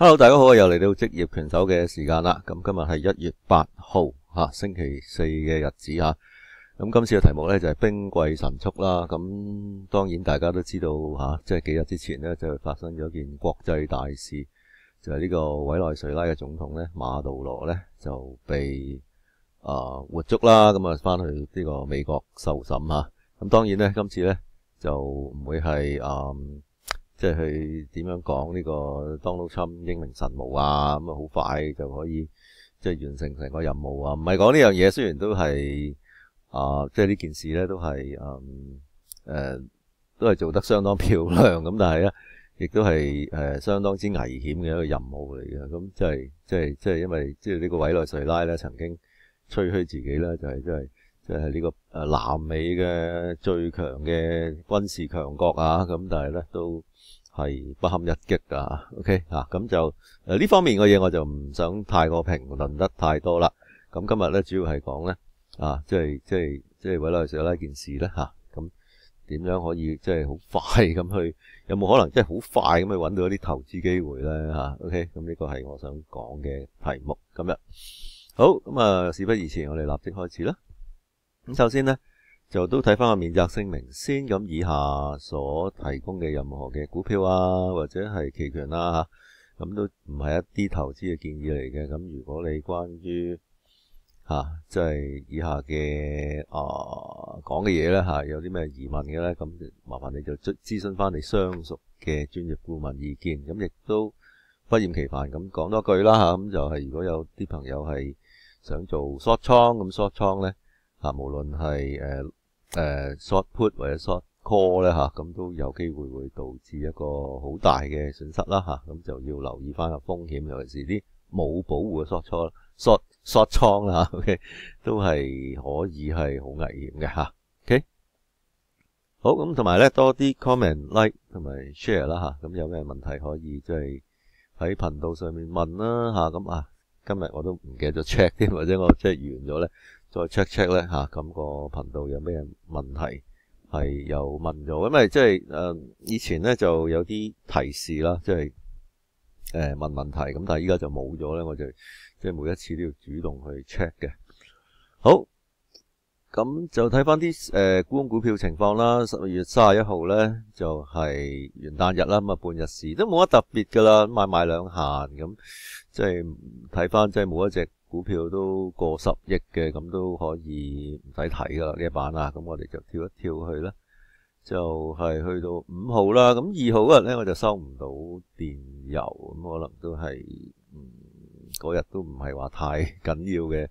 Hello，大家好，又嚟到職業拳手嘅時間啦。咁今日係1月8號星期四嘅日子吓。咁今次嘅題目呢，就係兵貴神速啦。咁當然大家都知道即係幾日之前呢，就發生咗件國際大事，就係呢個委內瑞拉嘅總統呢，馬杜羅呢，就被活捉啦。咁啊翻去呢個美國受審吓。咁當然呢，今次呢，就唔會係即係去點樣講呢個 Donald Trump 英明神武啊，咁啊好快就可以即係完成成個任務啊，唔係講呢樣嘢。雖然都係即係呢件事咧都係都係做得相當漂亮咁，但係咧亦都係相當之危險嘅一個任務嚟嘅。咁即係因為即係呢個委內瑞拉咧曾經吹噓自己咧就係即係呢個南美嘅最強嘅軍事強國啊，咁但係咧都係不堪一擊噶。OK 咁就呢方面嘅嘢我就唔想太過評論得太多啦。咁今日咧主要係講咧即係委內瑞拉件事咧咁點樣可以即係好快咁去，有冇可能即係好快咁去揾到一啲投資機會咧OK，咁呢個係我想講嘅題目今日。好，咁事不宜遲，我哋立即開始啦。咁首先呢，就都睇翻個免責聲明先。咁以下所提供嘅任何嘅股票或者係期權咁都唔係一啲投資嘅建議嚟嘅。咁如果你關於即係以下嘅講嘅嘢呢有啲咩疑問嘅呢，咁麻煩你就諮詢翻你相熟嘅專業顧問意見。咁亦都不厭其煩咁講多句啦咁就係如果有啲朋友係想做 short 倉，咁 short 倉呢無論係short put 或者 short call 咧咁都有機會會導致一個好大嘅損失啦咁就要留意翻個風險，尤其是啲冇保護嘅 short 倉啦OK， 都係可以係好危險嘅OK。好，咁同埋咧多啲 comment like 同埋 share 啦咁有咩問題可以即係喺頻道上面問啦咁今日我都唔記得咗 check 添，或者我即係完咗咧再 check 咧咁個頻道有咩問題係有問咗，因為即係以前咧就有啲提示啦，即係問問題咁，但係依家就冇咗咧，我就即係每一次都要主動去 check 嘅。好，咁就睇翻啲沽空股票情況啦。12月31號咧就係元旦日啦，咁半日市都冇乜特別噶啦，買兩閒咁，即係睇翻即係每一隻股票都過10億嘅，咁都可以唔使睇噶啦呢一版咁我哋就跳一跳去啦，就係去到5號啦。咁2號嗰日咧我就收唔到電郵，咁可能都係嗰日都唔係話太緊要嘅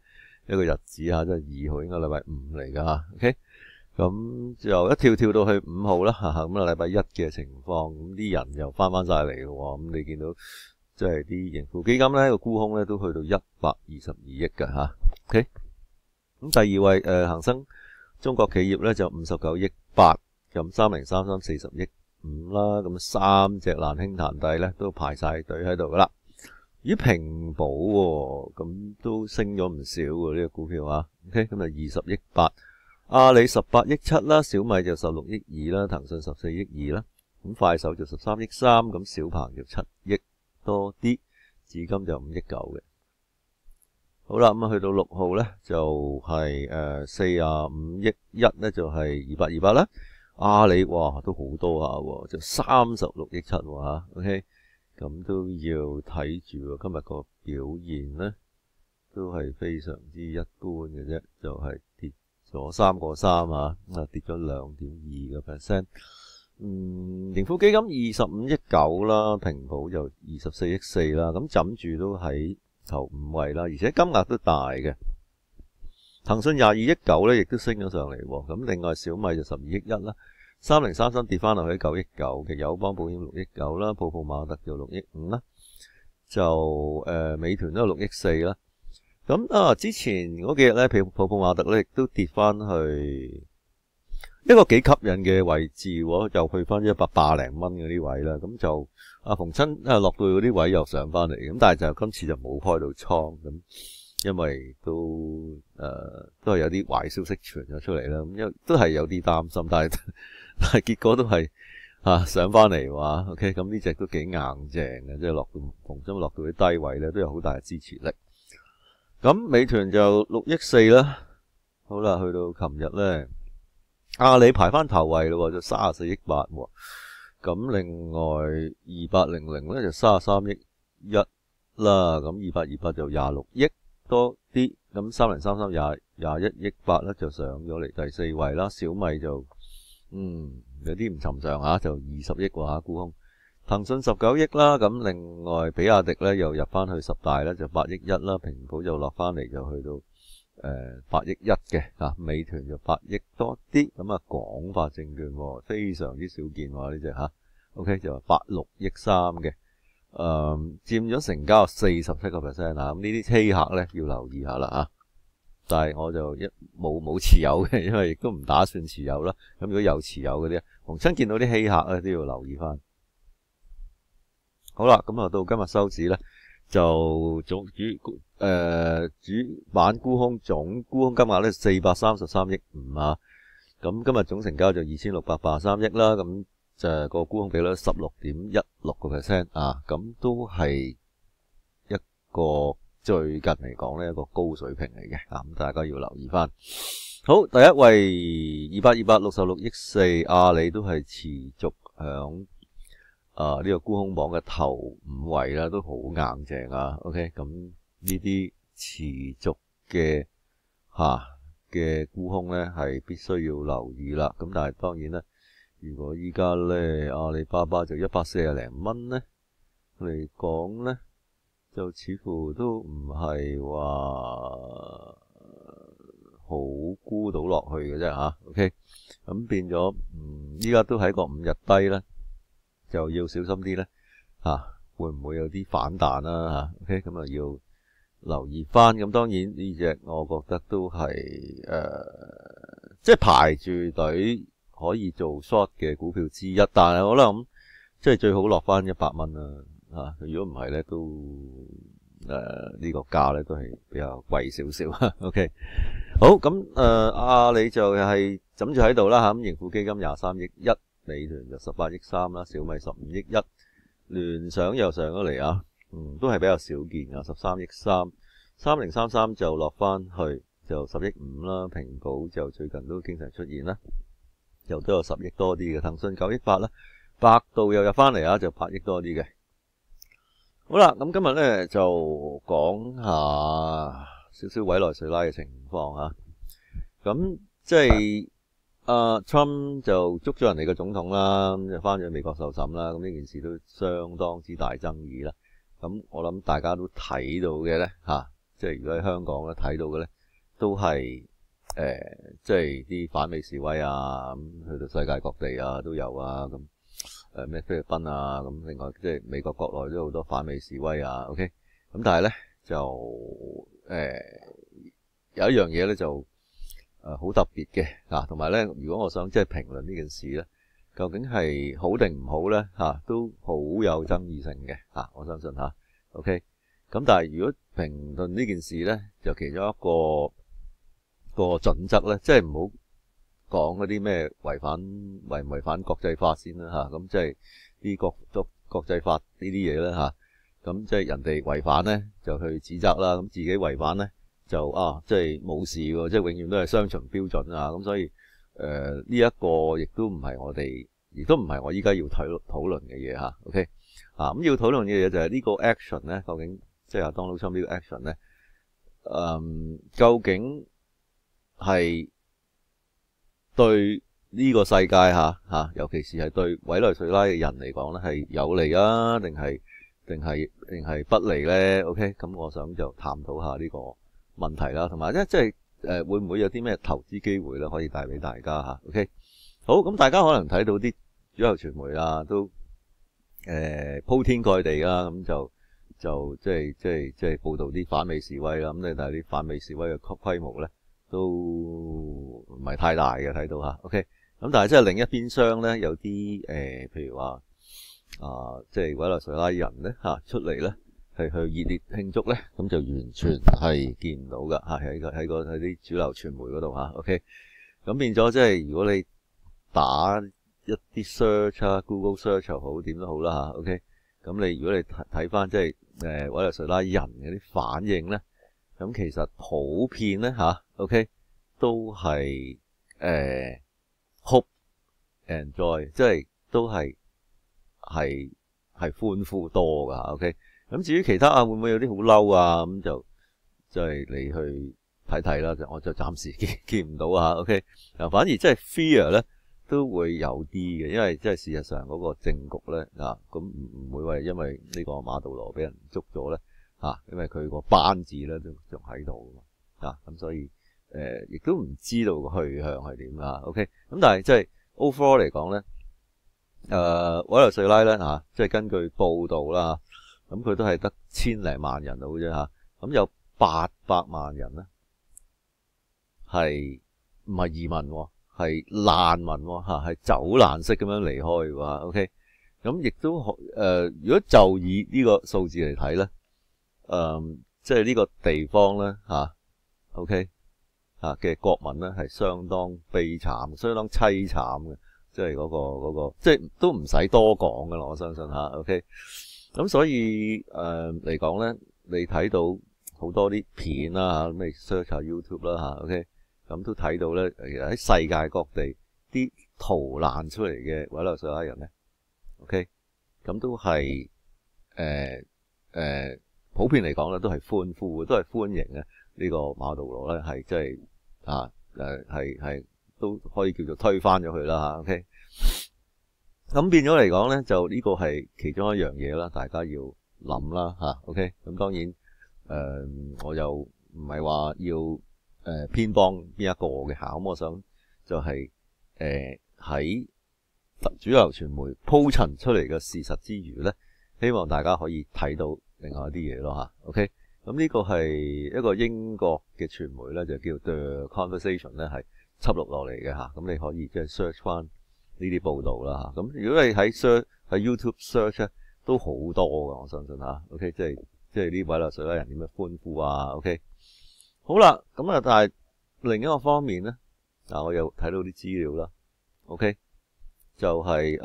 一個日子即係2號應該禮拜5嚟噶OK， 咁就一跳到去5號啦咁禮拜1嘅情況，咁啲人又翻晒嚟咯。咁你見到即係啲盈富基金咧個沽空咧都去到122億㗎OK。咁第二位恒生中國企業咧就59億8，咁3033 40億5啦。咁三隻難兄難弟咧都排晒隊喺度噶啦。咦，平保咁都升咗唔少喎呢個股票OK， 咁就20億8，阿里18億7啦，小米就16億2啦，騰訊14億2啦，咁快手就13億3，咁小鵬就7億多啲，紫金就5億9嘅。好啦，咁去到6號咧就係45億1咧就係28啦，阿里哇都好多就36億7OK。咁都要睇住今日個表現呢都係非常之一般嘅啫，就係跌咗3個3跌咗 2.2%。盈富基金25億9啦，平保就24億4啦，咁枕住都喺頭5位啦，而且金額都大嘅。騰訊22億9咧，亦都升咗上嚟喎。咁另外小米就12億1啦。3033跌翻落去9億9嘅，友邦保險6億9啦，泡泡瑪特就6億5啦，就美團都有6億4啦。咁之前嗰幾日咧，泡泡瑪特咧亦都跌翻去一個幾吸引嘅位置喎，又去翻180零蚊嗰啲位啦。咁就逢親落到嗰啲位又上翻嚟，咁但係就今次就冇開到倉咁。因為都係有啲壞消息傳咗出嚟啦，咁都係有啲擔心，但係結果都係上翻嚟話 OK， 咁呢隻都幾硬淨嘅，即係落到逢中落到啲低位咧，都有好大嘅支持力。咁美團就6億4啦，好啦，去到琴日咧，阿里排翻頭位咯，就34億8喎。咁另外2800咧就33億1啦，咁2828就26億多啲，咁3033 21億8咧就上咗嚟第4位啦。小米就有啲唔尋常就20億喎沽空。騰訊19億啦，咁另外比亞迪咧又入翻去10大咧，就8億1啦，平保就落翻嚟就去到8億1嘅，美團就8億多啲，咁廣發證券非常之少見呢隻OK 就86億3嘅，佔咗成交47%咁呢啲稀客咧要留意下啦但係我就冇持有嘅，因為亦都唔打算持有啦。咁如果有持有嗰啲，逢親見到啲稀客咧都要留意翻。好啦，咁到今日收市咧，就主板沽空總沽空金額咧433億5咁今日總成交就2683億啦，咁就個沽空比率16.16%咁都係一個最近嚟講呢一個高水平嚟嘅，咁大家要留意翻。好，第一位2828 66億4，阿里都係持續響呢個沽空榜嘅頭5位啦，都好硬淨OK， 咁呢啲持續嘅沽空咧係必須要留意啦。咁但係當然咧，如果依家咧阿里巴巴就140零蚊咧嚟講咧，就似乎都唔係話好沽到落去嘅啫OK， 咁變咗依家都喺個5日低咧，就要小心啲咧會唔會有啲反彈啦OK， 咁要留意翻。咁當然呢隻我覺得都係即係排住隊可以做 short 嘅股票之一，但係我諗即係最好落翻100蚊啦如果唔係咧都呢個價咧都係比較貴少少OK， 好，咁阿里就係枕住喺度啦咁盈富基金23億1，美團就18億3啦，小米15億1，聯想又上咗嚟都係比較少見13億3， 3033就落翻去就10億5啦，平保就最近都經常出現啦，又都有10億多啲嘅，騰訊9億8啦，百度又入翻嚟就8億多啲嘅。好啦，咁今日咧就講下少少委內瑞拉嘅情況咁即係Trump 就捉咗人哋嘅總統啦，咁就翻咗美國受審啦，咁呢件事都相當之大爭議啦。咁我諗大家都睇到嘅咧即係如果喺香港咧睇到嘅咧，都係即係啲反美示威咁去到世界各地都有咁。咩菲律賓咁另外即係美國國內都有好多反美示威OK， 咁但係咧就有一樣嘢咧就好特別嘅同埋咧如果我想即係評論呢件事咧，究竟係好定唔好咧都好有爭議性嘅我相信OK， 咁但係如果評論呢件事咧，就其中一個準則咧，即係唔好講嗰啲咩違唔違反國際法先啦咁即係啲國際法呢啲嘢咧咁即係人哋違反咧就去指責啦，咁自己違反咧就即係冇事喎，即係永遠都係雙重標準咁所以呢一個亦都唔係我哋，亦都唔係我依家要討論嘅嘢OK， 咁要討論嘅嘢就係呢個 action 咧，究竟即係Donald Trump呢個 action 咧究竟係對呢個世界尤其是係對委內瑞拉嘅人嚟講咧，係有利定係不利咧 OK， 咁我想就探討下呢個問題啦，同埋即係會唔會有啲咩投資機會咧可以帶俾大家OK， 好，咁大家可能睇到啲主流傳媒都鋪天蓋地咁就即係報道啲反美示威啦，咁你睇啲反美示威嘅規模咧都唔係太大嘅，睇到OK， 咁但係即係另一邊廂咧有啲譬如話即係委內瑞拉人咧出嚟咧係去熱烈慶祝咧，咁就完全係見唔到噶喺啲主流傳媒嗰度OK， 咁變咗即係如果你打一一啲 search 啊 ，Google search 又好，點都好啦吓 OK， 咁如果你睇翻即係委內瑞拉人嗰啲反應咧，咁其實普遍咧吓 OK 都係hope and joy， 即係都係歡呼多噶 OK。咁至於其他會唔會有啲好嬲啊？咁就係你去睇睇啦，我就暫時見唔到啊 OK。反而即係 fear 咧都會有啲嘅，因為即係事實上嗰個政局咧咁唔會話因為呢個馬杜羅俾人捉咗咧因為佢個班子咧都仲喺度咁所以亦都唔知道個去向係點啊 OK。咁但係即係 overall 嚟講咧，委內瑞拉咧即係根據報道啦，咁佢都係得千零萬人到啫咁有800萬人咧係唔係移民喎，係難民喎係走難式咁樣離開喎 OK。咁亦都如果就以呢個數字嚟睇咧，即係呢個地方咧OK 嘅國民咧係相當悲慘、相當凄慘嘅，即係嗰個即係都唔使多講噶啦，我相信OK。咁所以嚟講咧，你睇到好多啲片啦咩 search 下 YouTube 啦OK， 咁都睇到咧，其實喺世界各地啲逃難出嚟嘅委內瑞拉人咧 OK， 咁都係普遍嚟講咧都係歡呼嘅，都係歡迎嘅呢個馬杜羅咧係即係係都可以叫做推翻咗佢啦OK。咁變咗嚟講咧，就呢個係其中一樣嘢啦，大家要諗啦OK。咁當然我又唔係話要偏幫邊一個嘅咁我想就係喺主流傳媒鋪陳出嚟嘅事實之餘咧，希望大家可以睇到另外一啲嘢咯OK。咁呢個係一個英國嘅傳媒咧，就叫 The Conversation 咧，係輯錄落嚟嘅咁你可以即係 search 翻呢啲報道啦咁如果你喺 YouTube search 咧，都好多噶，我相信OK， 即係呢委內瑞拉人點樣歡呼OK。好啦，咁但係另一個方面咧，我又睇到啲資料啦 OK， 就係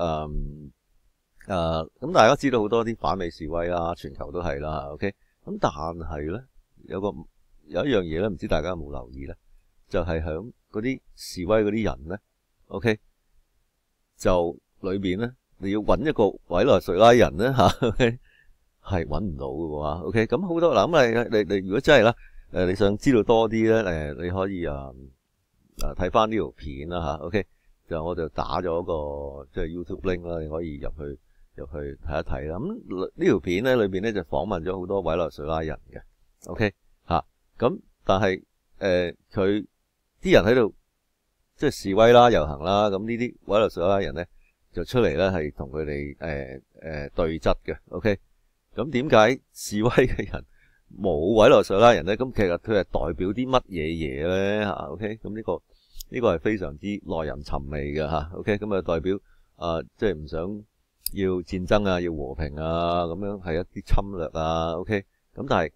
咁大家知道好多啲反美示威啦，全球都係啦 OK。咁但係咧有一樣嘢咧，唔知大家有冇留意咧，就係響嗰啲示威嗰啲人咧 OK， 就裏邊咧你要揾一個委內瑞拉人咧OK， 係揾唔到嘅喎OK。咁好多嗱咁你如果真係啦你想知道多啲咧你可以睇翻呢條片啦OK， 就我就打咗個即係 YouTube link 啦，你可以入去睇一睇啦。咁呢條片咧裏邊咧就訪問咗好多委內瑞拉人嘅 OK 咁但係佢啲人喺度即係示威啦、遊行啦，咁呢啲委內瑞拉人咧就出嚟咧係同佢哋對質嘅 OK。咁點解示威嘅人冇委內瑞拉人咧？咁其實佢係代表啲乜嘢嘢咧OK。咁呢個係非常之耐人尋味嘅OK。咁代表即係唔想要戰爭啊，要和平啊，咁樣係一啲侵略啊 OK。咁但係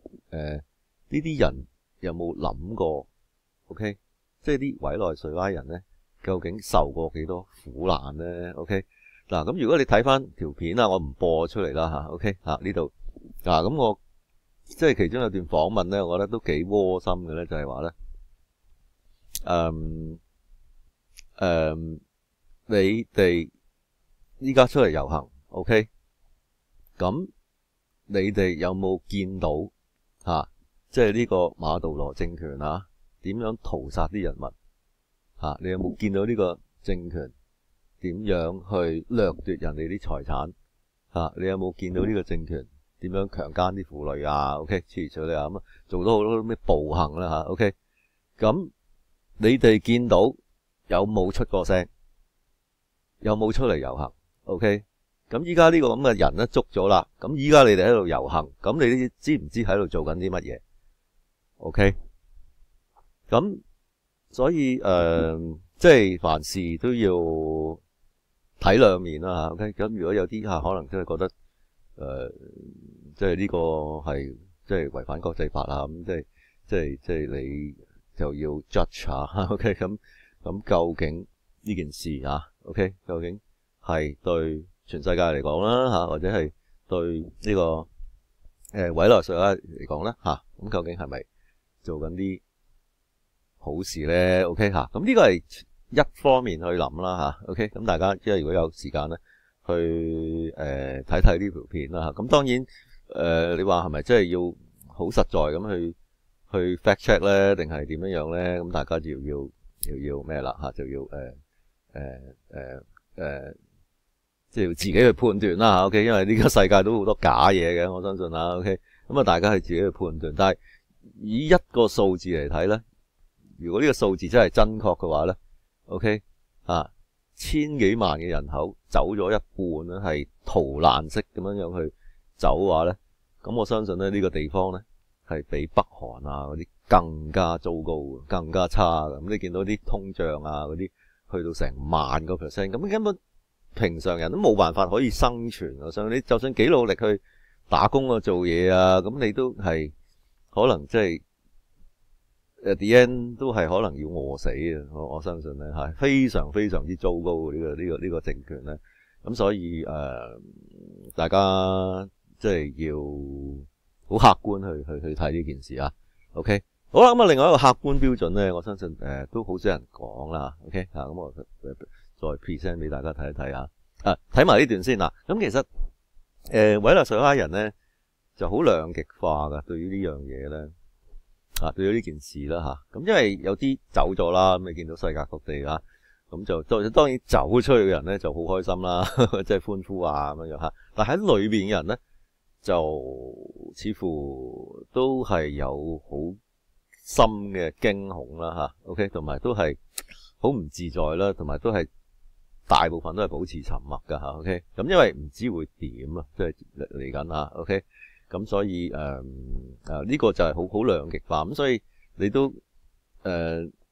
呢啲人有冇諗過 OK？ 即係啲委內瑞拉人咧，究竟受過幾多苦難咧 OK？ 嗱，咁如果你睇翻條片我唔播出嚟啦OK 呢度咁我即係其中有段訪問咧，我覺得都幾窩心嘅咧，就係話咧你哋依家出嚟遊行 OK， 咁你哋有冇見到即係呢個馬杜羅政權點樣屠殺啲人民你有冇見到呢個政權點樣去掠奪人哋啲財產你有冇見到呢個政權點樣強姦啲婦女OK， 諸如此類咁做到好多咩暴行啦OK。咁你哋見到有冇出過聲？有冇出嚟遊行 OK？ 咁依家呢個咁嘅人咧捉咗啦，咁依家你哋喺度遊行，咁你哋知唔知喺度做緊啲乜嘢 OK？ 咁所以即係凡事都要睇兩面啦 OK。咁如果有啲可能真係覺得即係呢個係即係違反國際法咁即係你就要 judge OK。咁究竟呢件事OK， 究竟係對全世界嚟講啦嚇，或者係對呢個委內瑞拉嚟講咧嚇，咁究竟係咪做緊啲好事咧 ？OK 嚇，咁呢個係一方面去諗啦嚇。OK，咁大家即係如果有時間咧，去睇睇呢條片啦嚇。咁當然你話係咪真係要好實在咁去 fact check 咧，定係點樣咧？咁大家就要咩啦嚇，就要即係要自己去判斷啦嚇。OK，因為呢個世界都好多假嘢嘅，我相信嚇。OK，咁啊大家係自己去判斷，但係以一個數字嚟睇咧，如果呢個數字真係真確嘅話咧 ，OK 啊，千幾萬嘅人口走咗一半咧，係逃難式咁樣去走嘅話咧，咁我相信咧呢個地方咧係比北韓啊嗰啲更加糟糕、更加差嘅。咁你見到啲通脹啊嗰啲去到成10000%，咁根本平常人都冇辦法可以生存。我相信你就算幾努力去打工啊、做嘢啊，咁你都係可能即係at the end 都係可能要餓死嘅。我相信咧係非常非常之糟糕嘅呢個政權咧。咁所以大家即係要好客觀去睇呢件事啊。OK， 好啦，咁啊另外一個客觀標準咧，我相信都好少人講啦。OK 咁我再 present 俾大家睇一睇啊。睇埋呢段先嗱。咁其實委內瑞拉人咧就好兩極化噶，對於呢樣嘢咧對於呢件事啦嚇。咁因為有啲走咗啦，咁你見到世界各地啦，咁就當然走出去嘅人咧就好開心啦，即係歡呼啊咁樣嚇。但喺裏邊嘅人咧就似乎都係有好深嘅驚恐啦嚇。OK， 同埋都係好唔自在啦，同埋都係大部分都係保持沉默噶嚇。OK， 咁因為唔知會點啊，即係嚟緊啊。OK， 咁所以呢個就係好兩極化。咁所以你都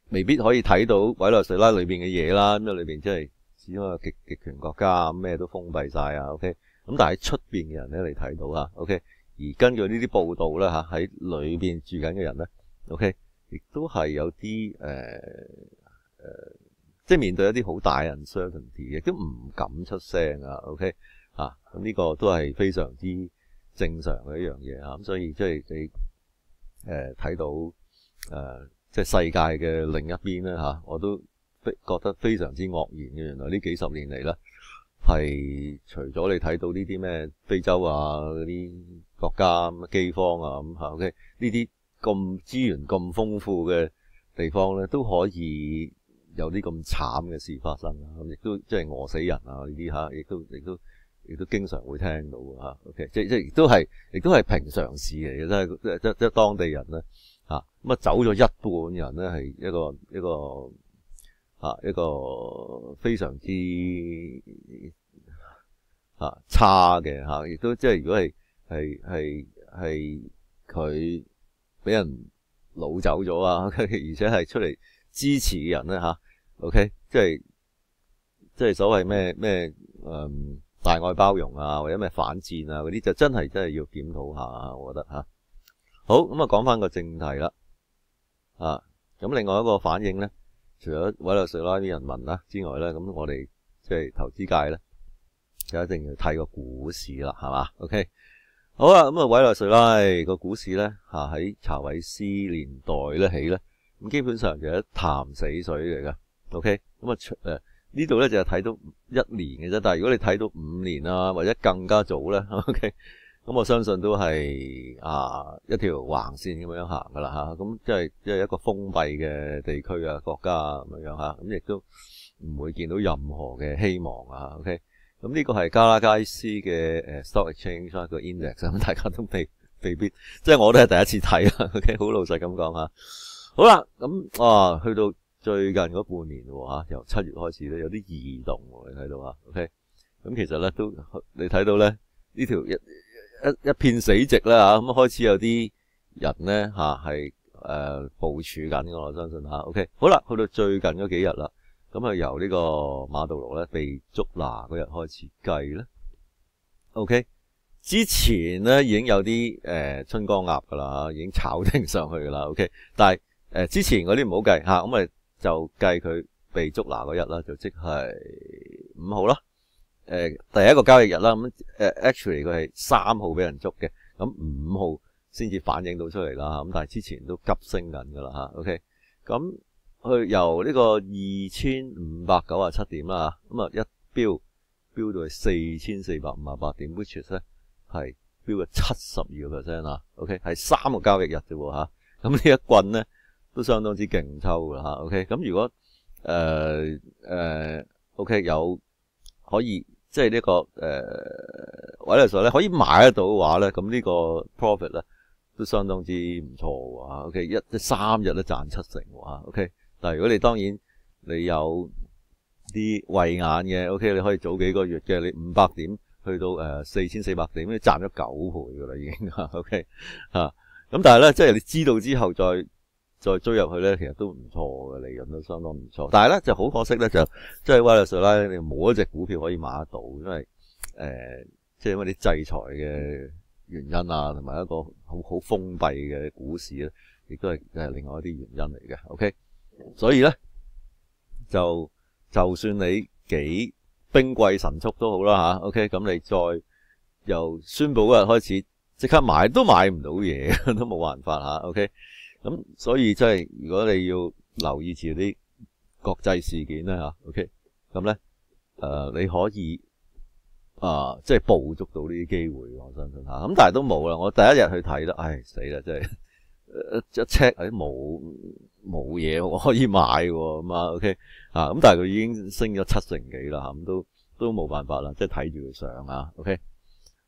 未必可以睇到委內瑞拉裏邊嘅嘢啦。咁啊裏邊即係始終係極權國家，咩都封閉晒啊。OK， 咁但係喺出邊嘅人咧，你睇到啊。OK， 而根據呢啲報道咧嚇，喺裏邊住緊嘅人咧 ，OK， 亦都係有啲即係面對一啲好大 uncertainty 亦都唔敢出聲啊。OK， 咁呢個都係非常之正常嘅一樣嘢啊。咁所以即係你睇到即係世界嘅另一邊咧嚇，我都覺得非常之愕然嘅。原來呢幾十年嚟咧，係除咗你睇到呢啲咩非洲啊嗰啲國家饑荒啊咁嚇 ，OK， 呢啲咁資源咁豐富嘅地方咧，都可以有啲咁慘嘅事發生啊！咁亦都即係餓死人啊呢啲嚇，亦都經常會聽到嘅嚇。OK， 即亦都係平常事嚟嘅，即係當地人咧嚇咁啊走咗一半人咧係一個非常之差嘅嚇，亦都即係如果係佢俾人擄走咗啊，而且係出嚟支持嘅人咧嚇 ，OK， 即係所謂咩大愛包容啊，或者咩反戰啊嗰啲，就真係要檢討下，我覺得嚇。好，咁啊講翻個正題啦，咁另外一個反應咧，除咗委內瑞拉啲人民啦之外咧，咁我哋即係投資界咧，就一定要睇個股市啦，係嘛 ？OK， 好啦，咁啊委內瑞拉個股市咧喺查韋斯年代咧起咧，咁基本上就係一潭死水嚟噶。OK， 咁呢度咧就係睇到1年嘅啫，但係如果你睇到5年啊或者更加早咧 ，OK， 咁我相信都係一條橫線咁樣行噶啦嚇，咁即係一個封閉嘅地區啊國家咁樣嚇，咁亦都唔會見到任何嘅希望啊。OK， 咁呢個係加拉加斯嘅stock exchange 個 index， 咁大家都未必，即係我都係第一次睇啊。OK， 好老實咁講嚇。好啦，咁去到最近嗰半年喎，由7月開始咧有啲異動喎，你睇到啊 OK， 咁其實咧都你睇到咧呢條一片死寂啦嚇，咁開始有啲人咧係部署緊我相信嚇 OK， 好啦，去到最近嗰幾日啦，咁由呢個馬杜羅咧被捉拿嗰日開始計咧 OK， 之前咧已經有啲春江鴨噶啦，已經炒定上去噶啦 OK， 但係之前嗰啲唔好計嚇，咁就計佢被捉拿嗰日啦，就即係5號啦第一個交易日啦，咁actually 佢係3號俾人捉嘅，咁5號先至反映到出嚟啦，咁但係之前都急升緊噶啦嚇 OK， 咁佢由呢個2597點啦，咁啊一飆到去4458點 ，which is 咧係飆咗72% 啊 ，OK 係3個交易日啫喎嚇，咁呢一棍咧都相當之勁抽噶嚇 ，OK， 咁如果OK 有可以即係呢個委內瑞拉咧可以買得到嘅話咧，咁呢個 profit 咧都相當之唔錯喎嚇 ，OK 3日都賺70%喎 OK， 但係如果你當然你有啲慧眼嘅 ，OK 你可以早幾個月嘅，你500點去到4400點，你賺咗9倍噶啦已經，OK 咁但係咧即係你知道之後再追入去咧，其實都唔錯嘅，利潤都相當唔錯。但係咧就好可惜咧，就即係委內瑞拉你冇一隻股票可以買得到，因為即係因為啲制裁嘅原因啊，同埋一個好封閉嘅股市咧，亦都係另外一啲原因嚟嘅。OK， 所以咧就算你幾兵貴神速都好啦吓 OK， 咁你再由宣布嗰日開始即刻買都買唔到嘢，都冇辦法吓 OK。咁所以即係如果你要留意住啲國際事件咧吓 OK， 咁咧你可以即係捕捉到呢啲機會，我相信吓。咁但係都冇啦，我第一日去睇啦，唉死啦，真係一 check 冇嘢我可以買喎，咁啊 OK 咁但係佢已經升咗70%幾啦，咁都冇辦法啦，即係睇住佢上啊 OK。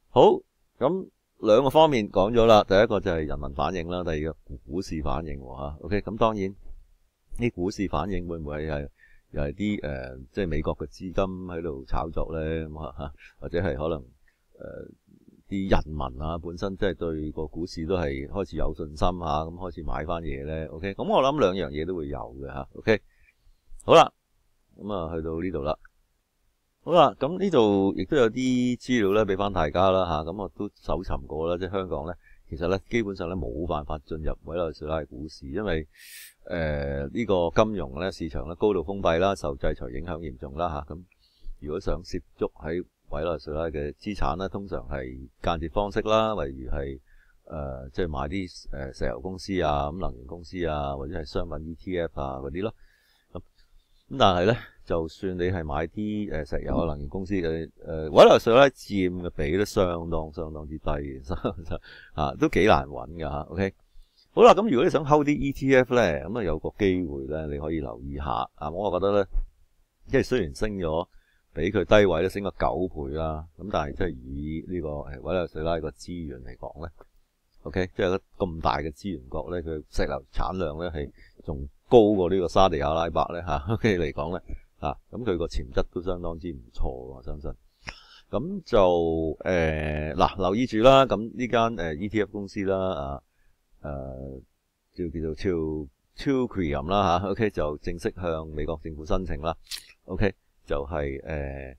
好，咁兩個方面講咗啦，第一個就係人民反應啦，第二個股市反應吓 OK。咁當然啲股市反應會唔會係又係啲即係美國嘅資金喺度炒作咧，咁啊或者係可能啲人民啊本身即係對個股市都係開始有信心咁開始買翻嘢咧 OK。咁我諗兩樣嘢都會有嘅吓 OK。好啦，咁啊去到呢度啦。好啦，咁呢度亦都有啲資料咧俾翻大家啦吓，咁我都搜尋過啦，即係香港咧，其實咧基本上咧冇辦法進入委內瑞拉嘅股市，因為呢個金融咧市場咧高度封閉啦，受制裁影響嚴重啦吓。咁如果想涉足喺委內瑞拉嘅資產咧，通常係間接方式啦，例如係即係買啲石油公司啊、咁能源公司啊，或者係商品 ETF 啊嗰啲咯。咁但係咧，就算你係買啲石油啊、能源公司嘅委內瑞拉佔嘅比都相當之低嘅，都幾難揾㗎吓 OK。好啦，咁如果你想 hold 啲 ETF 咧，咁啊有個機會咧，你可以留意下啊。我覺得咧，即係雖然升咗，比佢低位都升咗9倍啦，咁但係即係以呢個委內瑞拉個資源嚟講咧 ，OK， 即係咁大嘅資源國咧，佢石油產量咧係仲高過呢個沙地阿拉伯咧吓 OK 嚟講咧。咁佢個潛質都相當之唔錯，我相信。咁就留意住啦。咁呢間ETF 公司啦，叫做 Teucrium 啦吓 OK 就正式向美國政府申請啦 OK 就係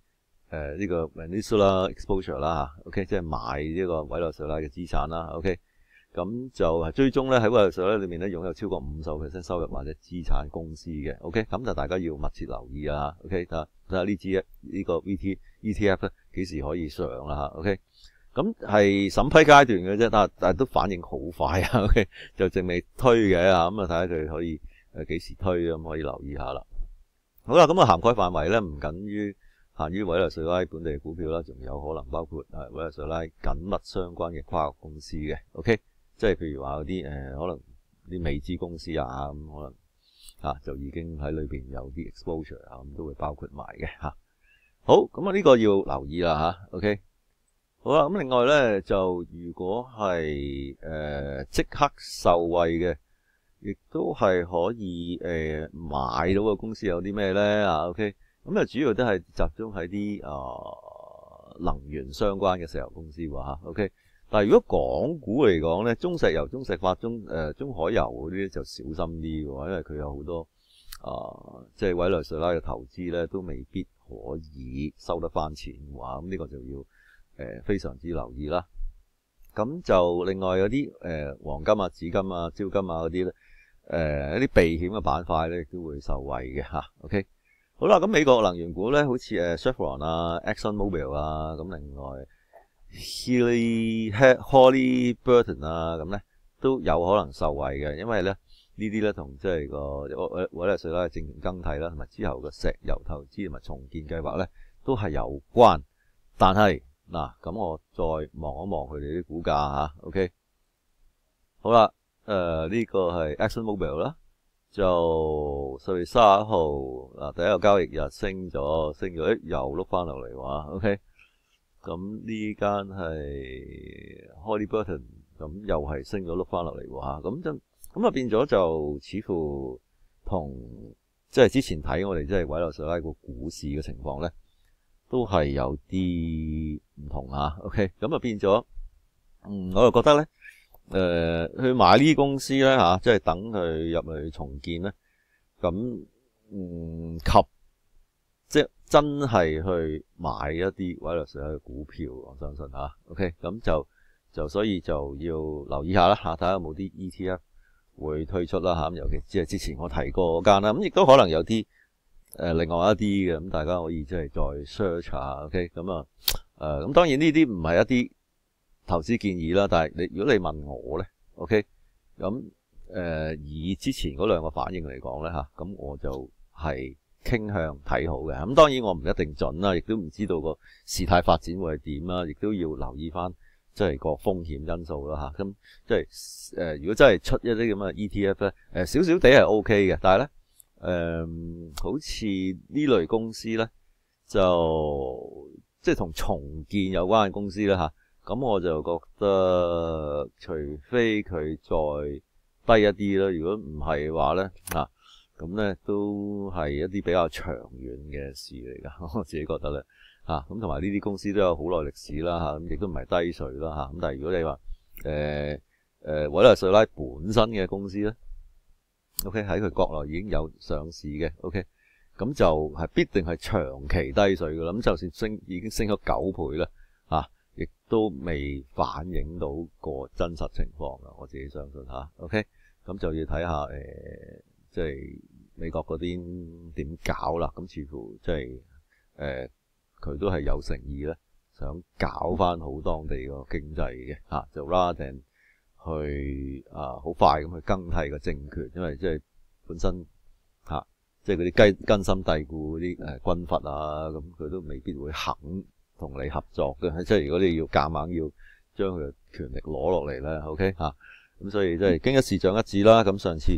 呢個 Venezuela Exposure 啦吓 OK 即係買呢個委內瑞拉嘅資產啦 OK。咁就係追蹤咧喺委內瑞拉裏面咧擁有超過50% 收入或者資產公司嘅 OK。咁就大家要密切留意啊 OK。睇下呢個 ETF 咧幾時可以上啦吓 OK。咁係審批階段嘅啫，但係都反應好快啊 OK。就淨未推嘅咁啊睇下佢可以幾時推咁可以留意下啦。好啦，咁啊涵蓋範圍咧唔限於委內瑞拉本地嘅股票啦，仲有可能包括委內瑞拉緊密相關嘅跨國公司嘅 OK。即係譬如話嗰啲可能啲美資公司啊，咁可能就已經喺裏邊有啲 exposure 咁都會包括埋嘅吓。好，咁啊呢個要留意啦吓 OK。好啦，咁另外咧就如果係即刻受惠嘅，亦都係可以買到嘅公司有啲咩咧OK。咁啊主要都係集中喺啲能源相關嘅石油公司吓 OK。但係如果港股嚟講咧，中石油、中石化、中海油嗰啲就小心啲嘅，因為佢有好多即係委內瑞拉嘅投資咧，都未必可以收得翻錢嘅話，咁呢個就要非常之留意啦。咁就另外有啲黃金啊、紫金啊、招金啊嗰啲咧，一啲避險嘅板塊咧，亦都會受惠嘅吓 OK。好啦，咁美國能源股咧，好似Chevron 啊、Exxon Mobil 啊，咁另外 Halliburton 啊，咁咧都有可能受惠嘅，因為咧呢啲咧同即係個委內瑞拉嘅政權更替啦，同埋之後嘅石油投資同埋重建計劃咧都係有關。但係嗱，咁我再望一望佢哋啲股價吓 OK， 好啦，呢個係 Exxon Mobil 啦，就4月31號嗱第一個交易日升咗，又碌翻落嚟話 OK， 咁呢間係 Halliburton， 咁又係升咗碌翻落嚟喎，咁啊變咗就似乎同即係之前睇我哋即係委內瑞拉個股市嘅情況咧，都係有啲唔同啊 OK， 咁啊變咗我就覺得咧去買呢啲公司咧即係等佢入去重建咧，咁及即係真係去買一啲委內瑞拉嘅股票，我相信OK， 咁就所以就要留意下啦睇下有冇啲 ETF 會推出啦尤其即係之前我提過嗰間啦，咁亦都可能有啲另外一啲嘅，咁大家可以即係再 search 下 OK， 咁咁當然呢啲唔係一啲投資建議啦，但係如果你問我咧 OK， 咁以之前嗰兩個反應嚟講咧咁我就係傾向睇好嘅。咁當然我唔一定準啦，亦都唔知道個事態發展會係點啦，亦都要留意翻即係個風險因素啦咁即係如果真係出一啲咁嘅 ETF 咧，少少地係 OK 嘅，但係咧好似呢類公司咧就即係同重建有關嘅公司咧咁我就覺得除非佢再低一啲啦，如果唔係話咧咁咧都係一啲比較長遠嘅事嚟㗎，我自己覺得咧咁同埋呢啲公司都有好耐歷史啦咁亦都唔係低水啦咁但係如果你話委內瑞拉本身嘅公司咧 OK 喺佢國內已經有上市嘅 OK， 咁就係必定係長期低水㗎啦，咁就算已經升咗9倍啦亦都未反映到個真實情況㗎，我自己相信OK， 咁就要睇下即係美國嗰邊點搞啦，咁似乎即係佢都係有誠意咧，想搞翻好當地個經濟嘅就 rather than 去好快咁去更替個政權，因為即係本身即係嗰啲根深蒂固嗰啲軍閥咁佢都未必會肯同你合作嘅，即係如果你要夾硬要將佢嘅權力攞落嚟咧 OK 咁所以即係經一事長一智啦，咁上次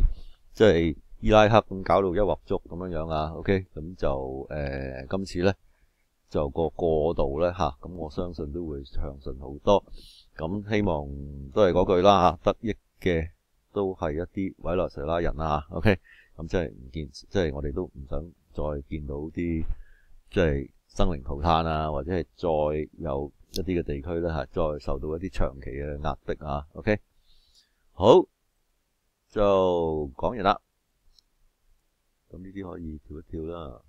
即係伊拉克咁搞到一鑊粥咁樣OK， 咁就今次咧就個過渡咧咁我相信都會暢順好多，咁希望都係嗰句啦得益嘅都係一啲委內瑞拉人OK， 咁即係唔見即係我哋都唔想再見到啲即係生靈塗炭或者係再有一啲嘅地區咧再受到一啲長期嘅壓迫OK， 好就講完啦，咁呢啲可以跳一跳啦。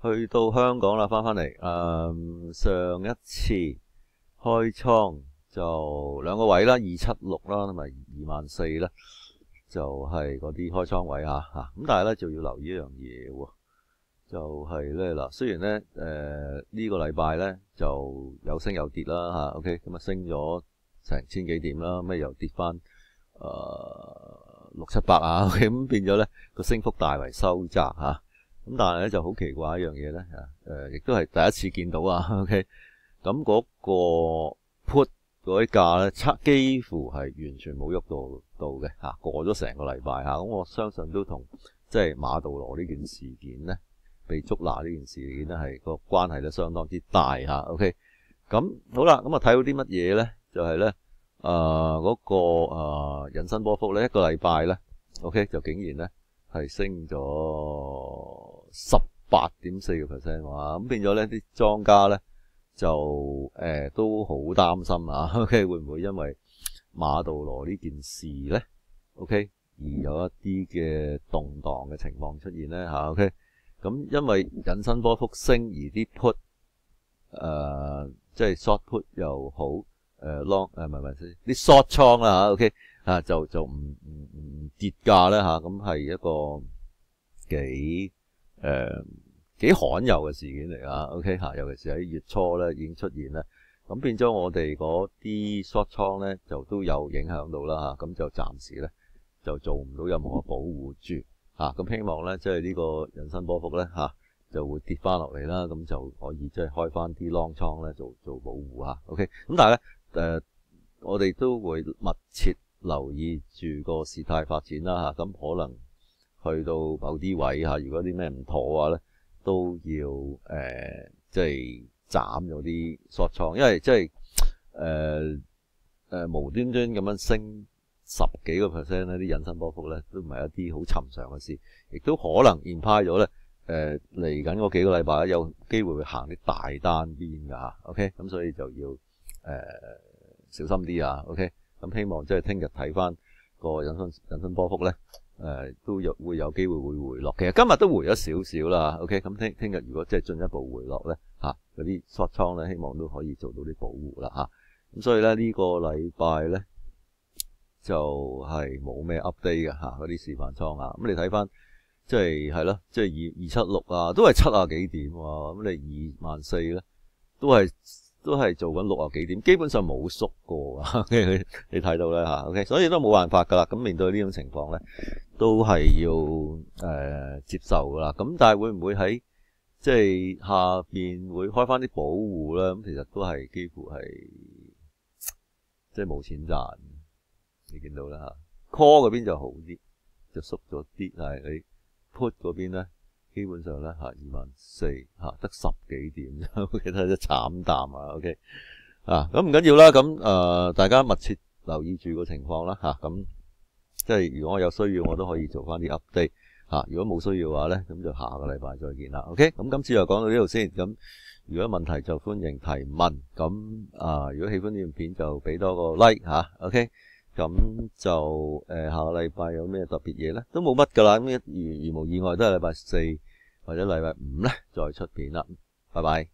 去到香港啦，翻嚟上一次開倉就兩個位啦，276啦同埋24000啦，就係嗰啲開倉位咁但係咧就要留意一樣嘢喎，就係咧嗱，雖然咧呢個禮拜咧就有升有跌啦OK， 咁升咗成千幾點啦，咩又跌翻600-700OK， 咁變咗咧個升幅大為收窄咁但係咧就好奇怪一樣嘢咧亦都係第一次見到OK， 咁嗰個 put 嗰啲價咧幾乎係完全冇喐到嘅過咗成個禮拜咁我相信都同即係馬杜羅呢件事件咧被捉拿呢件事件咧係個關係咧相當之大OK， 咁好啦，咁睇到啲乜嘢咧？就係咧嗰個引伸波幅咧一個禮拜咧 OK 就竟然咧係升咗18.4%咁變咗咧啲莊家咧就都好擔心OK 會唔會因為馬杜羅呢件事咧 OK 而有一啲嘅動盪嘅情況出現咧OK， 咁因為引伸波幅升而啲 put 即係 short put 又好long 唔係啲 short 倉啦OK 就唔跌價咧咁係一個幾幾罕有嘅事件嚟啊。OK 嚇，尤其是喺月初咧已經出現咧，咁變咗我哋嗰啲 short 倉咧就都有影響到啦嚇，咁就暫時咧就做唔到任何保護住嚇，咁希望咧即係呢個引伸波幅咧嚇就會跌翻落嚟啦，咁就可以即係開翻啲 long 倉咧做保護嚇。OK，咁但係咧我哋都會密切留意住個事態發展啦嚇，咁可能去到某啲位嚇，如果啲咩唔妥嘅話咧，都要即係斬咗啲 short 倉，因為即係無端端咁樣升10幾個 percent 咧，啲引伸波幅咧都唔係一啲好尋常嘅事，亦都可能現派咗咧嚟緊嗰幾個禮拜有機會會行啲大單邊㗎嚇。OK， 咁所以就要小心啲啊。OK， 咁希望即係聽日睇翻個引伸波幅咧。都會有機會會回落，其實今日都回咗少少啦。OK， 咁聽日如果即係進一步回落咧，嗰啲 short 倉咧，希望都可以做到啲保護啦嚇。咁所以咧呢個禮拜咧就係冇咩 update 嘅嚇，嗰啲示範倉啊。咁你睇翻即係咯，即係276啊，都係70幾點喎。咁你24000咧都係做緊60幾點，基本上冇縮過啊。你睇到咧嚇 ，OK， 所以都冇辦法噶啦。咁面對呢種情況咧，都係要接受噶啦。咁但係會唔會喺即係下邊會開翻啲保護咧？咁其實都係幾乎係即係冇錢賺。你見到啦嚇 ，call 嗰邊就好啲，就縮咗啲，但係你 put 嗰邊咧。基本上咧24000得10幾點，我記得真係慘淡啊。OK 咁唔緊要啦，咁大家密切留意住個情況啦嚇，咁即係如果我有需要，我都可以做翻啲 update 嚇。如果冇需要嘅話咧，咁就下個禮拜再見啦。OK， 咁今次就講到呢度先。咁如果問題就歡迎提問。咁如果喜歡呢段片就俾多個 like 嚇。OK， 咁就下個禮拜有咩特別嘢咧？都冇乜噶啦。咁如無意外都係禮拜4或者禮拜5咧再出片啦。拜拜。